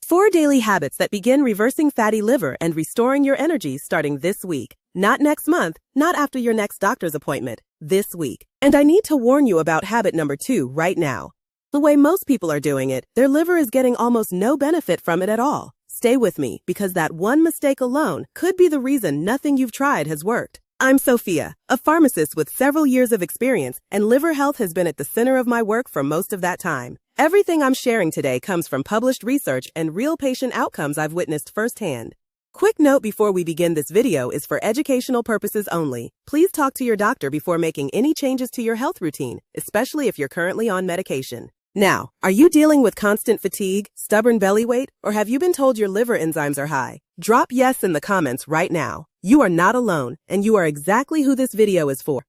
4 daily habits that begin reversing fatty liver and restoring your energy starting this week. Not next month, not after your next doctor's appointment, this week. And I need to warn you about habit number 2 right now. The way most people are doing it, their liver is getting almost no benefit from it at all. Stay with me, because that one mistake alone could be the reason nothing you've tried has worked. I'm Sophia, a pharmacist with several years of experience, and liver health has been at the center of my work for most of that time. Everything I'm sharing today comes from published research and real patient outcomes I've witnessed firsthand. Quick note before we begin, this video is for educational purposes only. Please talk to your doctor before making any changes to your health routine, especially if you're currently on medication. Now, are you dealing with constant fatigue, stubborn belly weight, or have you been told your liver enzymes are high? Drop yes in the comments right now. You are not alone, and you are exactly who this video is for.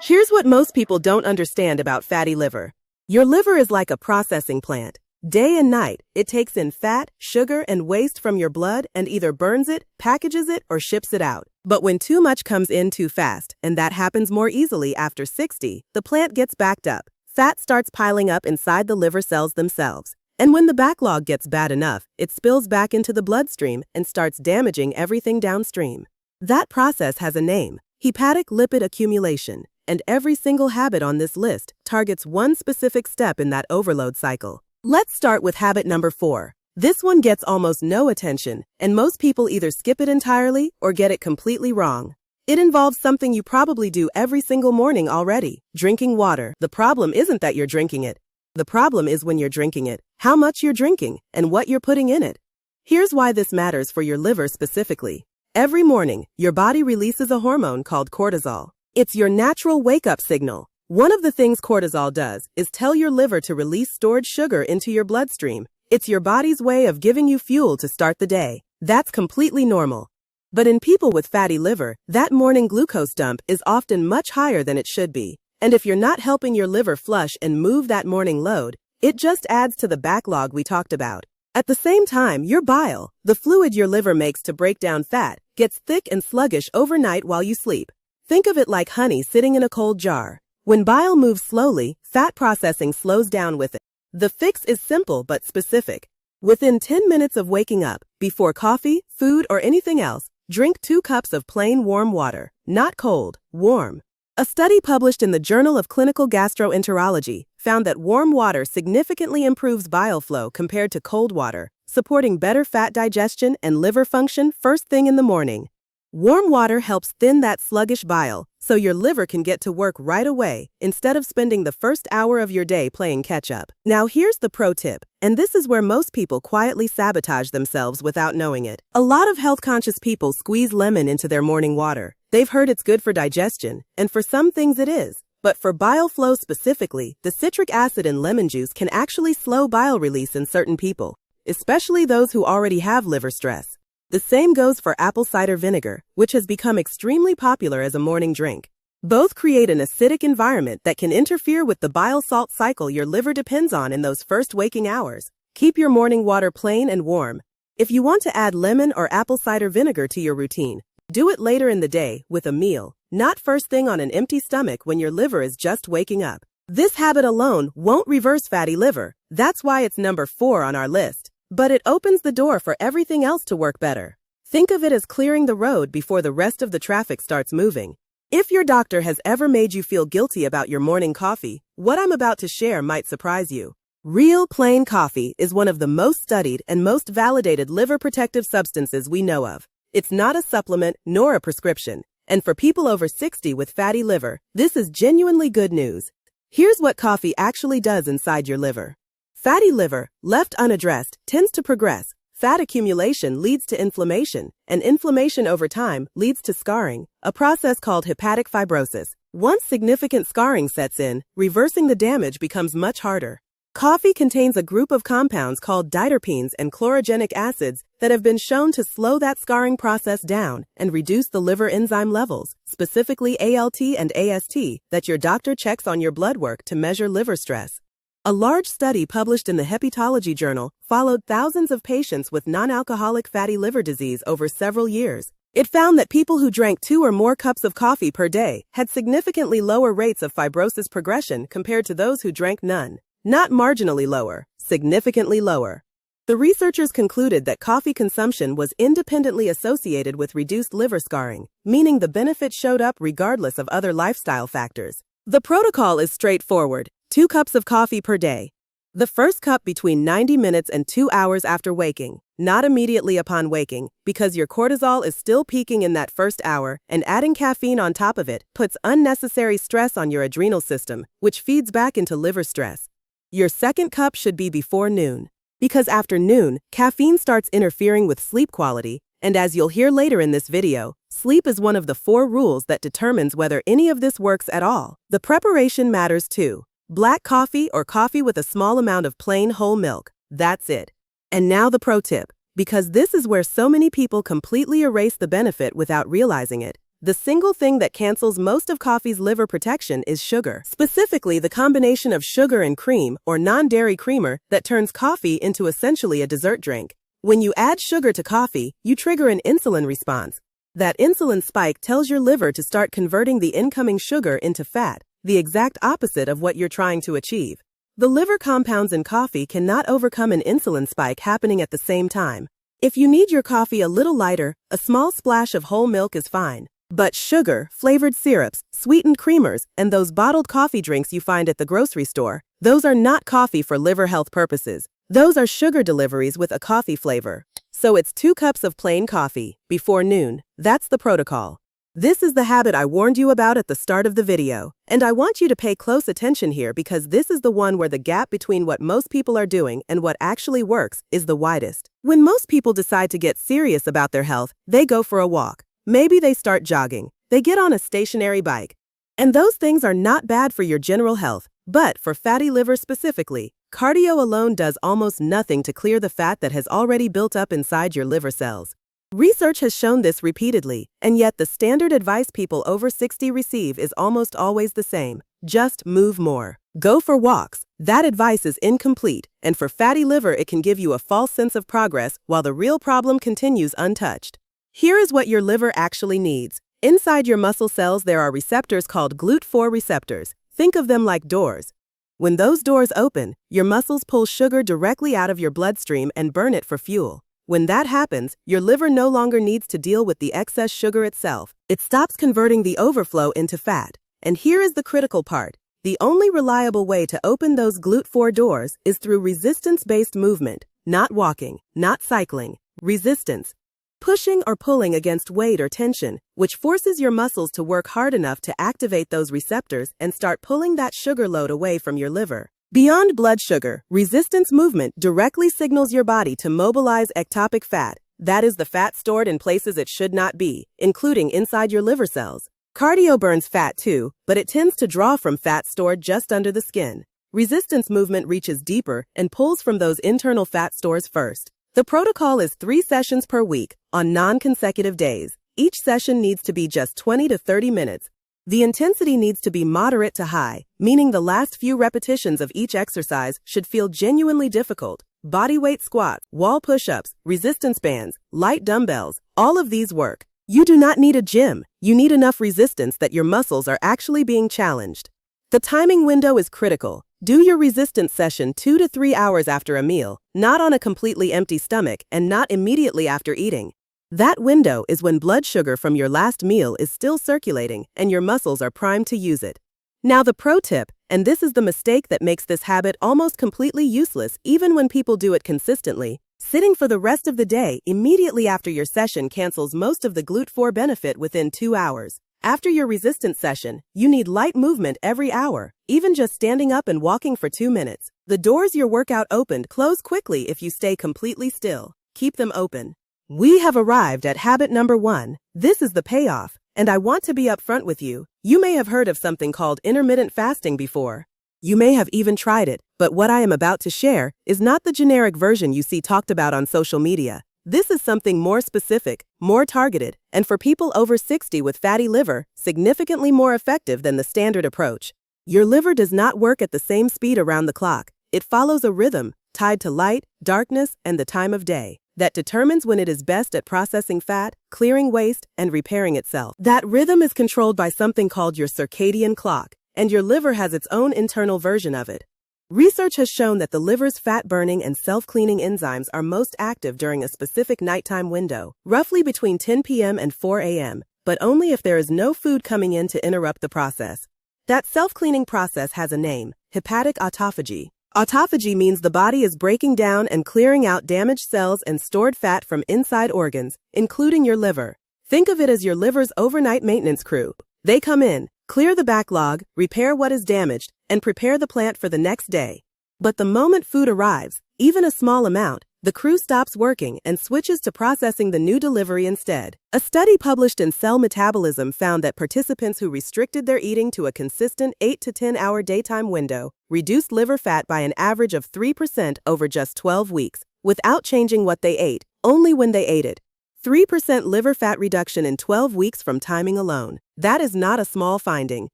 Here's what most people don't understand about fatty liver. Your liver is like a processing plant. Day and night, it takes in fat, sugar, and waste from your blood and either burns it, packages it, or ships it out. But when too much comes in too fast, and that happens more easily after 60, the plant gets backed up. Fat starts piling up inside the liver cells themselves. And when the backlog gets bad enough, it spills back into the bloodstream and starts damaging everything downstream. That process has a name: hepatic lipid accumulation. And every single habit on this list targets one specific step in that overload cycle. Let's start with habit number 4. This one gets almost no attention, and most people either skip it entirely or get it completely wrong. It involves something you probably do every single morning already: drinking water. The problem isn't that you're drinking it. The problem is when you're drinking it, how much you're drinking, and what you're putting in it. Here's why this matters for your liver specifically. Every morning, your body releases a hormone called cortisol. It's your natural wake-up signal. One of the things cortisol does is tell your liver to release stored sugar into your bloodstream. It's your body's way of giving you fuel to start the day. That's completely normal. But in people with fatty liver, that morning glucose dump is often much higher than it should be. And if you're not helping your liver flush and move that morning load, it just adds to the backlog we talked about. At the same time, your bile, the fluid your liver makes to break down fat, gets thick and sluggish overnight while you sleep. Think of it like honey sitting in a cold jar. When bile moves slowly, fat processing slows down with it. The fix is simple but specific. Within 10 minutes of waking up, before coffee, food, or anything else, drink 2 cups of plain warm water. Not cold, warm. A study published in the Journal of Clinical Gastroenterology found that warm water significantly improves bile flow compared to cold water, supporting better fat digestion and liver function first thing in the morning. Warm water helps thin that sluggish bile, so your liver can get to work right away instead of spending the first hour of your day playing catch-up. Now here's the pro tip, and this is where most people quietly sabotage themselves without knowing it. A lot of health-conscious people squeeze lemon into their morning water. They've heard it's good for digestion, and for some things it is. But for bile flow specifically, the citric acid in lemon juice can actually slow bile release in certain people, especially those who already have liver stress. The same goes for apple cider vinegar, which has become extremely popular as a morning drink. Both create an acidic environment that can interfere with the bile salt cycle your liver depends on in those first waking hours. Keep your morning water plain and warm. If you want to add lemon or apple cider vinegar to your routine, do it later in the day with a meal, not first thing on an empty stomach when your liver is just waking up. This habit alone won't reverse fatty liver. That's why it's number 4 on our list. But it opens the door for everything else to work better. Think of it as clearing the road before the rest of the traffic starts moving. If your doctor has ever made you feel guilty about your morning coffee, what I'm about to share might surprise you. Real plain coffee is one of the most studied and most validated liver protective substances we know of. It's not a supplement nor a prescription. And for people over 60 with fatty liver, this is genuinely good news. Here's what coffee actually does inside your liver. Fatty liver, left unaddressed, tends to progress. Fat accumulation leads to inflammation, and inflammation over time leads to scarring, a process called hepatic fibrosis. Once significant scarring sets in, reversing the damage becomes much harder. Coffee contains a group of compounds called diterpenes and chlorogenic acids that have been shown to slow that scarring process down and reduce the liver enzyme levels, specifically ALT and AST, that your doctor checks on your blood work to measure liver stress. A large study published in the Hepatology Journal followed thousands of patients with non-alcoholic fatty liver disease over several years. It found that people who drank 2 or more cups of coffee per day had significantly lower rates of fibrosis progression compared to those who drank none. Not marginally lower, significantly lower. The researchers concluded that coffee consumption was independently associated with reduced liver scarring, meaning the benefit showed up regardless of other lifestyle factors. The protocol is straightforward: 2 cups of coffee per day. The first cup between 90 minutes and 2 hours after waking, not immediately upon waking, because your cortisol is still peaking in that first hour, and adding caffeine on top of it puts unnecessary stress on your adrenal system, which feeds back into liver stress. Your second cup should be before noon, because after noon, caffeine starts interfering with sleep quality, and as you'll hear later in this video, sleep is one of the 4 rules that determines whether any of this works at all. The preparation matters too. Black coffee or coffee with a small amount of plain whole milk. That's it. And now the pro tip, because this is where so many people completely erase the benefit without realizing it. The single thing that cancels most of coffee's liver protection is sugar, specifically the combination of sugar and cream or non-dairy creamer that turns coffee into essentially a dessert drink. When you add sugar to coffee, you trigger an insulin response. That insulin spike tells your liver to start converting the incoming sugar into fat, the exact opposite of what you're trying to achieve. The liver compounds in coffee cannot overcome an insulin spike happening at the same time. If you need your coffee a little lighter, a small splash of whole milk is fine. But sugar, flavored syrups, sweetened creamers, and those bottled coffee drinks you find at the grocery store, those are not coffee for liver health purposes. Those are sugar deliveries with a coffee flavor. So it's 2 cups of plain coffee, before noon. That's the protocol. This is the habit I warned you about at the start of the video, and I want you to pay close attention here because this is the one where the gap between what most people are doing and what actually works is the widest. When most people decide to get serious about their health, they go for a walk. Maybe they start jogging. They get on a stationary bike. And those things are not bad for your general health, but for fatty liver specifically, cardio alone does almost nothing to clear the fat that has already built up inside your liver cells. Research has shown this repeatedly, and yet the standard advice people over 60 receive is almost always the same: just move more. Go for walks. That advice is incomplete, and for fatty liver it can give you a false sense of progress while the real problem continues untouched. Here is what your liver actually needs. Inside your muscle cells there are receptors called GLUT4 receptors. Think of them like doors. When those doors open, your muscles pull sugar directly out of your bloodstream and burn it for fuel. When that happens, your liver no longer needs to deal with the excess sugar itself. It stops converting the overflow into fat. And here is the critical part. The only reliable way to open those GLUT4 doors is through resistance-based movement, not walking, not cycling. Resistance. Pushing or pulling against weight or tension, which forces your muscles to work hard enough to activate those receptors and start pulling that sugar load away from your liver. Beyond blood sugar, resistance movement directly signals your body to mobilize ectopic fat. That is the fat stored in places it should not be, including inside your liver cells. Cardio burns fat too, but it tends to draw from fat stored just under the skin. Resistance movement reaches deeper and pulls from those internal fat stores first. The protocol is 3 sessions per week, on non-consecutive days. Each session needs to be just 20 to 30 minutes. The intensity needs to be moderate to high, meaning the last few repetitions of each exercise should feel genuinely difficult. Bodyweight squats, wall push-ups, resistance bands, light dumbbells, all of these work. You do not need a gym. You need enough resistance that your muscles are actually being challenged. The timing window is critical. Do your resistance session 2 to 3 hours after a meal, not on a completely empty stomach and not immediately after eating. That window is when blood sugar from your last meal is still circulating and your muscles are primed to use it. Now the pro tip, and this is the mistake that makes this habit almost completely useless even when people do it consistently, sitting for the rest of the day immediately after your session cancels most of the GLUT4 benefit within 2 hours. After your resistance session, you need light movement every hour, even just standing up and walking for 2 minutes. The doors your workout opened close quickly if you stay completely still. Keep them open. We have arrived at habit number 1. This is the payoff, and I want to be upfront with you. You may have heard of something called intermittent fasting before. You may have even tried it, but what I am about to share is not the generic version you see talked about on social media. This is something more specific, more targeted, and for people over 60 with fatty liver, significantly more effective than the standard approach. Your liver does not work at the same speed around the clock. It follows a rhythm tied to light, darkness, and the time of day that determines when it is best at processing fat, clearing waste, and repairing itself. That rhythm is controlled by something called your circadian clock, and your liver has its own internal version of it. Research has shown that the liver's fat-burning and self-cleaning enzymes are most active during a specific nighttime window, roughly between 10 p.m. and 4 a.m., but only if there is no food coming in to interrupt the process. That self-cleaning process has a name: hepatic autophagy. Autophagy means the body is breaking down and clearing out damaged cells and stored fat from inside organs, including your liver. Think of it as your liver's overnight maintenance crew. They come in, clear the backlog, repair what is damaged, and prepare the plant for the next day. But the moment food arrives, even a small amount, the crew stops working and switches to processing the new delivery instead. A study published in Cell Metabolism found that participants who restricted their eating to a consistent 8 to 10 hour daytime window reduced liver fat by an average of 3% over just 12 weeks, without changing what they ate, only when they ate it. 3% liver fat reduction in 12 weeks from timing alone. That is not a small finding.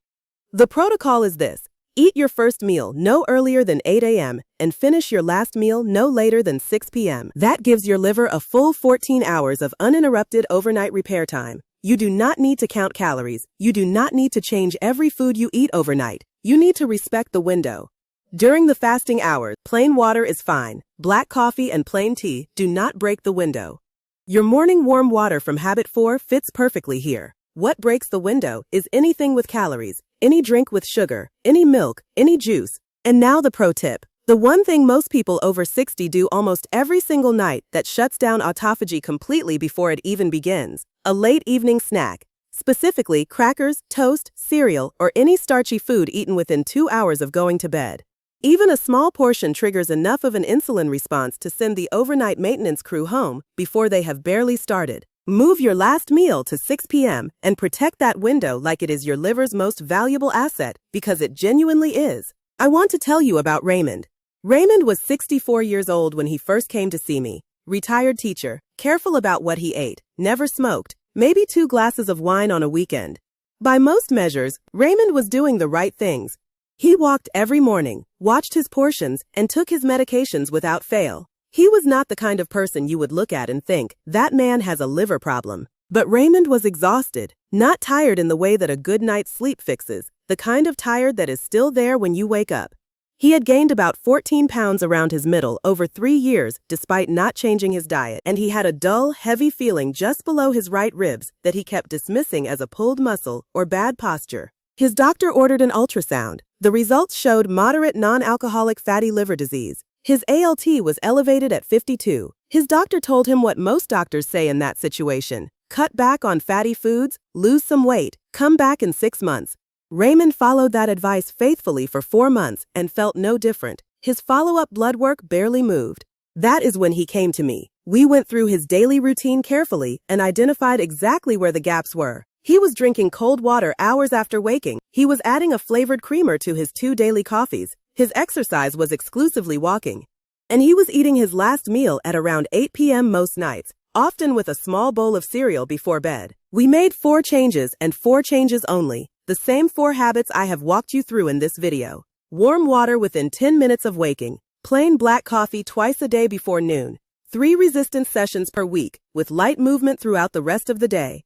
The protocol is this: eat your first meal no earlier than 8 a.m. and finish your last meal no later than 6 p.m. That gives your liver a full 14 hours of uninterrupted overnight repair time. You do not need to count calories. You do not need to change every food you eat overnight. You need to respect the window. During the fasting hours, plain water is fine. Black coffee and plain tea do not break the window. Your morning warm water from Habit 4 fits perfectly here. What breaks the window is anything with calories, any drink with sugar, any milk, any juice. And now the pro tip. The one thing most people over 60 do almost every single night that shuts down autophagy completely before it even begins: a late evening snack. Specifically, crackers, toast, cereal, or any starchy food eaten within 2 hours of going to bed. Even a small portion triggers enough of an insulin response to send the overnight maintenance crew home before they have barely started. Move your last meal to 6 p.m. and protect that window like it is your liver's most valuable asset, because it genuinely is. I want to tell you about Raymond. Raymond was 64 years old when he first came to see me. Retired teacher, careful about what he ate, never smoked, maybe 2 glasses of wine on a weekend. By most measures, Raymond was doing the right things. He walked every morning, watched his portions, and took his medications without fail. He was not the kind of person you would look at and think, that man has a liver problem. But Raymond was exhausted, not tired in the way that a good night's sleep fixes, the kind of tired that is still there when you wake up. He had gained about 14 pounds around his middle over 3 years despite not changing his diet, and he had a dull, heavy feeling just below his right ribs that he kept dismissing as a pulled muscle or bad posture. His doctor ordered an ultrasound. The results showed moderate non-alcoholic fatty liver disease. His ALT was elevated at 52. His doctor told him what most doctors say in that situation: cut back on fatty foods, lose some weight, come back in 6 months. Raymond followed that advice faithfully for 4 months and felt no different. His follow-up blood work barely moved. That is when he came to me. We went through his daily routine carefully and identified exactly where the gaps were. He was drinking cold water hours after waking. He was adding a flavored creamer to his 2 daily coffees. His exercise was exclusively walking. And he was eating his last meal at around 8 p.m. most nights, often with a small bowl of cereal before bed. We made 4 changes and 4 changes only. The same 4 habits I have walked you through in this video. Warm water within 10 minutes of waking. Plain black coffee twice a day before noon. 3 resistance sessions per week, with light movement throughout the rest of the day.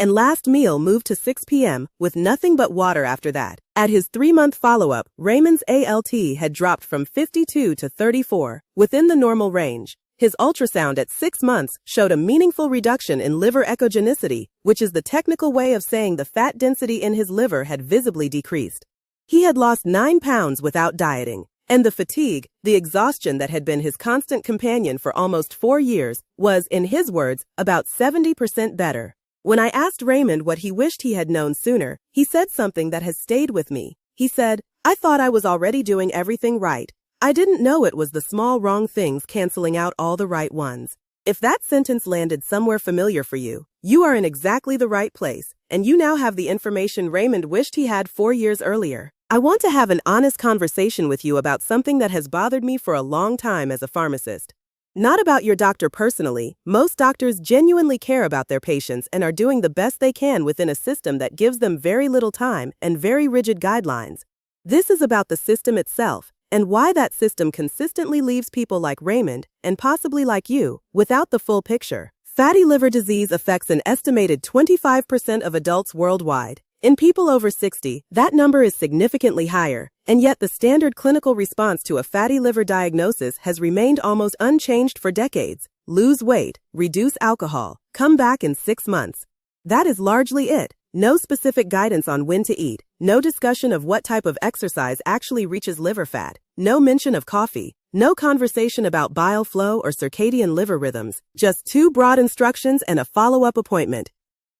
And last meal moved to 6 p.m. with nothing but water after that. At his 3-month follow-up, Raymond's ALT had dropped from 52 to 34, within the normal range. His ultrasound at 6 months showed a meaningful reduction in liver echogenicity, which is the technical way of saying the fat density in his liver had visibly decreased. He had lost 9 pounds without dieting, and the fatigue, the exhaustion that had been his constant companion for almost 4 years, was, in his words, about 70% better. When I asked Raymond what he wished he had known sooner, he said something that has stayed with me. He said, "I thought I was already doing everything right. I didn't know it was the small wrong things canceling out all the right ones." If that sentence landed somewhere familiar for you, you are in exactly the right place, and you now have the information Raymond wished he had 4 years earlier. I want to have an honest conversation with you about something that has bothered me for a long time as a pharmacist. Not about your doctor personally. Most doctors genuinely care about their patients and are doing the best they can within a system that gives them very little time and very rigid guidelines. This is about the system itself, and why that system consistently leaves people like Raymond, and possibly like you, without the full picture. Fatty liver disease affects an estimated 25% of adults worldwide. In people over 60, that number is significantly higher, and yet the standard clinical response to a fatty liver diagnosis has remained almost unchanged for decades. Lose weight, reduce alcohol, come back in 6 months. That is largely it. No specific guidance on when to eat, no discussion of what type of exercise actually reaches liver fat, no mention of coffee, no conversation about bile flow or circadian liver rhythms, just 2 broad instructions and a follow-up appointment.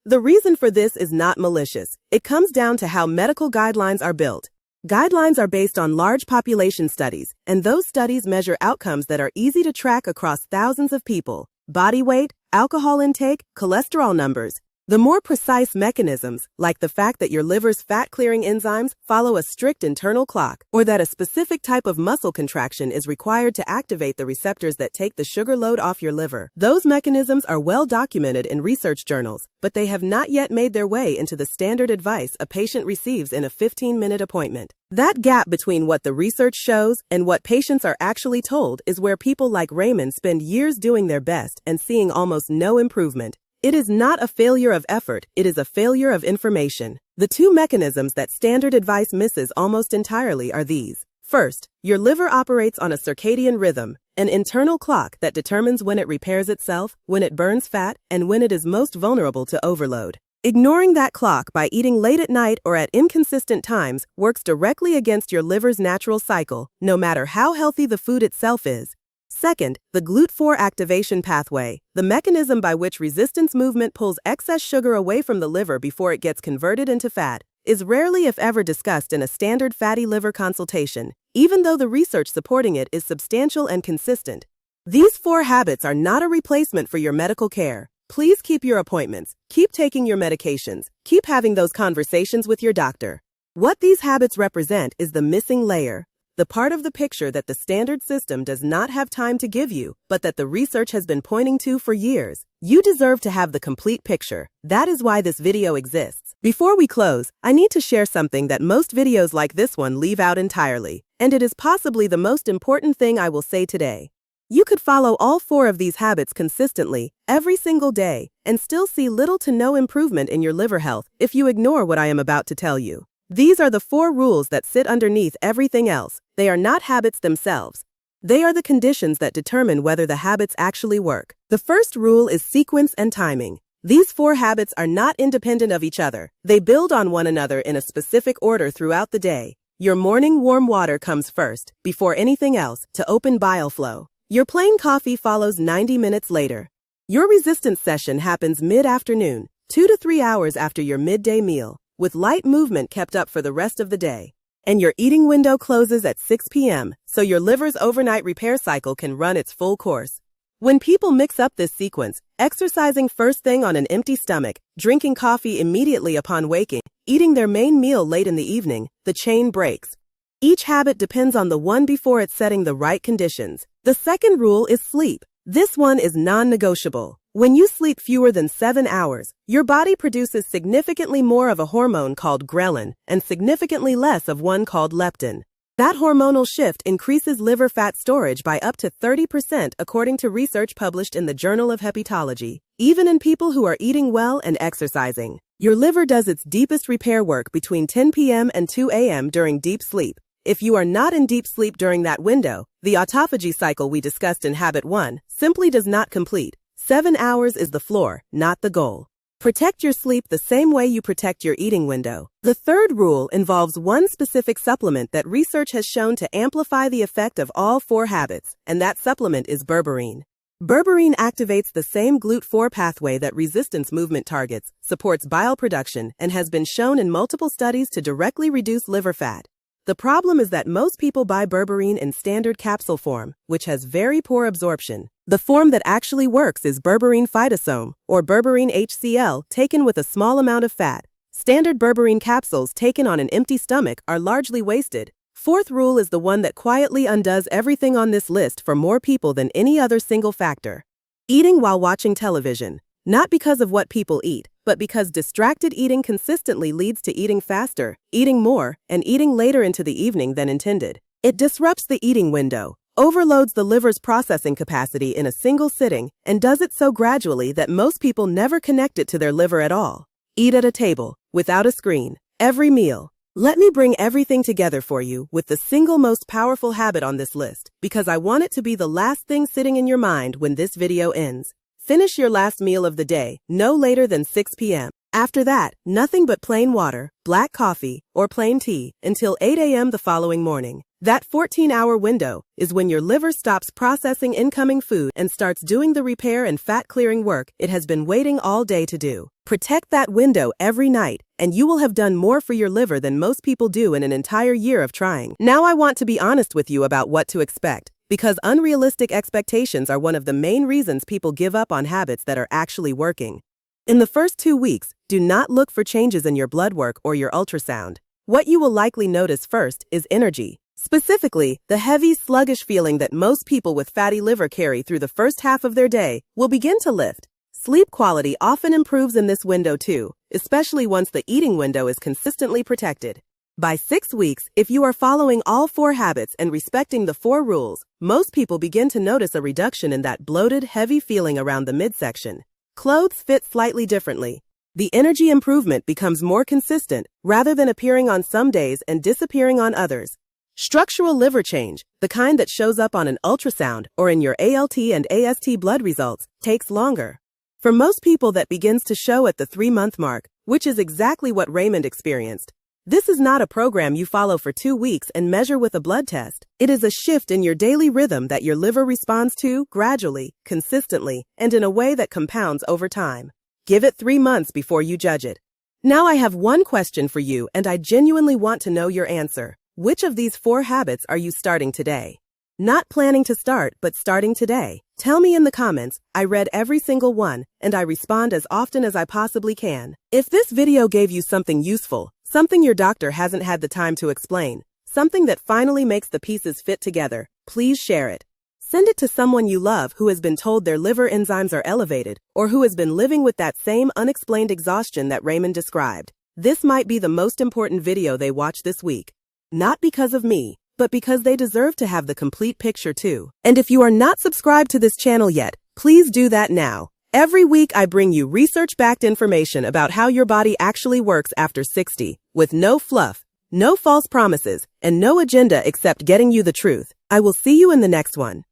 The reason for this is not malicious. It comes down to how medical guidelines are built. Guidelines are based on large population studies, and those studies measure outcomes that are easy to track across thousands of people: body weight, alcohol intake, cholesterol numbers. The more precise mechanisms, like the fact that your liver's fat-clearing enzymes follow a strict internal clock, or that a specific type of muscle contraction is required to activate the receptors that take the sugar load off your liver, those mechanisms are well documented in research journals, but they have not yet made their way into the standard advice a patient receives in a 15-minute appointment. That gap between what the research shows and what patients are actually told is where people like Raymond spend years doing their best and seeing almost no improvement. It is not a failure of effort, it is a failure of information. The 2 mechanisms that standard advice misses almost entirely are these. First, your liver operates on a circadian rhythm, an internal clock that determines when it repairs itself, when it burns fat, and when it is most vulnerable to overload. Ignoring that clock by eating late at night or at inconsistent times works directly against your liver's natural cycle, no matter how healthy the food itself is. Second, the GLUT4 activation pathway, the mechanism by which resistance movement pulls excess sugar away from the liver before it gets converted into fat, is rarely if ever discussed in a standard fatty liver consultation, even though the research supporting it is substantial and consistent. These 4 habits are not a replacement for your medical care. Please keep your appointments, keep taking your medications, keep having those conversations with your doctor. What these habits represent is the missing layer, the part of the picture that the standard system does not have time to give you, but that the research has been pointing to for years. You deserve to have the complete picture. That is why this video exists. Before we close, I need to share something that most videos like this one leave out entirely, and it is possibly the most important thing I will say today. You could follow all 4 of these habits consistently, every single day, and still see little to no improvement in your liver health if you ignore what I am about to tell you. These are the 4 rules that sit underneath everything else. They are not habits themselves. They are the conditions that determine whether the habits actually work. The first rule is sequence and timing. These 4 habits are not independent of each other. They build on one another in a specific order throughout the day. Your morning warm water comes first, before anything else, to open bile flow. Your plain coffee follows 90 minutes later. Your resistance session happens mid-afternoon, 2 to 3 hours after your midday meal, with light movement kept up for the rest of the day. And your eating window closes at 6 p.m., so your liver's overnight repair cycle can run its full course. When people mix up this sequence, exercising first thing on an empty stomach, drinking coffee immediately upon waking, eating their main meal late in the evening, the chain breaks. Each habit depends on the one before it setting the right conditions. The second rule is sleep. This one is non-negotiable. When you sleep fewer than 7 hours, your body produces significantly more of a hormone called ghrelin and significantly less of one called leptin. That hormonal shift increases liver fat storage by up to 30% according to research published in the Journal of Hepatology, even in people who are eating well and exercising. Your liver does its deepest repair work between 10 p.m. and 2 a.m. during deep sleep. If you are not in deep sleep during that window, the autophagy cycle we discussed in Habit 1 simply does not complete. 7 hours is the floor, not the goal. Protect your sleep the same way you protect your eating window. The third rule involves one specific supplement that research has shown to amplify the effect of all 4 habits, and that supplement is berberine. Berberine activates the same GLUT4 pathway that resistance movement targets, supports bile production, and has been shown in multiple studies to directly reduce liver fat. The problem is that most people buy berberine in standard capsule form, which has very poor absorption. The form that actually works is berberine phytosome, or berberine HCl, taken with a small amount of fat. Standard berberine capsules taken on an empty stomach are largely wasted. Fourth rule is the one that quietly undoes everything on this list for more people than any other single factor. Eating while watching television. Not because of what people eat, but because distracted eating consistently leads to eating faster, eating more, and eating later into the evening than intended. It disrupts the eating window, overloads the liver's processing capacity in a single sitting, and does it so gradually that most people never connect it to their liver at all. Eat at a table. without a screen, every meal. Let me bring everything together for you with the single most powerful habit on this list, because I want it to be the last thing sitting in your mind when this video ends. Finish your last meal of the day no later than 6 p.m. After that, nothing but plain water, black coffee, or plain tea until 8 a.m. the following morning. That 14-hour window is when your liver stops processing incoming food and starts doing the repair and fat-clearing work it has been waiting all day to do. Protect that window every night, and you will have done more for your liver than most people do in an entire year of trying. Now I want to be honest with you about what to expect, because unrealistic expectations are one of the main reasons people give up on habits that are actually working. In the first 2 weeks, do not look for changes in your blood work or your ultrasound. What you will likely notice first is energy. Specifically, the heavy, sluggish feeling that most people with fatty liver carry through the first half of their day will begin to lift. Sleep quality often improves in this window too, especially once the eating window is consistently protected. By 6 weeks, if you are following all 4 habits and respecting the 4 rules, most people begin to notice a reduction in that bloated, heavy feeling around the midsection. Clothes fit slightly differently. The energy improvement becomes more consistent rather than appearing on some days and disappearing on others. Structural liver change, the kind that shows up on an ultrasound or in your ALT and AST blood results, takes longer. For most people, that begins to show at the 3-month mark, which is exactly what Raymond experienced. This is not a program you follow for 2 weeks and measure with a blood test. It is a shift in your daily rhythm that your liver responds to gradually, consistently, and in a way that compounds over time. Give it 3 months before you judge it. Now I have one question for you, and I genuinely want to know your answer. Which of these 4 habits are you starting today? Not planning to start, but starting today. Tell me in the comments. I read every single one, and I respond as often as I possibly can. If this video gave you something useful, something your doctor hasn't had the time to explain, something that finally makes the pieces fit together, please share it. Send it to someone you love who has been told their liver enzymes are elevated, or who has been living with that same unexplained exhaustion that Raymond described. This might be the most important video they watch this week. Not because of me, but because they deserve to have the complete picture too. And if you are not subscribed to this channel yet, please do that now. Every week I bring you research-backed information about how your body actually works after 60, with no fluff, no false promises, and no agenda except getting you the truth. I will see you in the next one.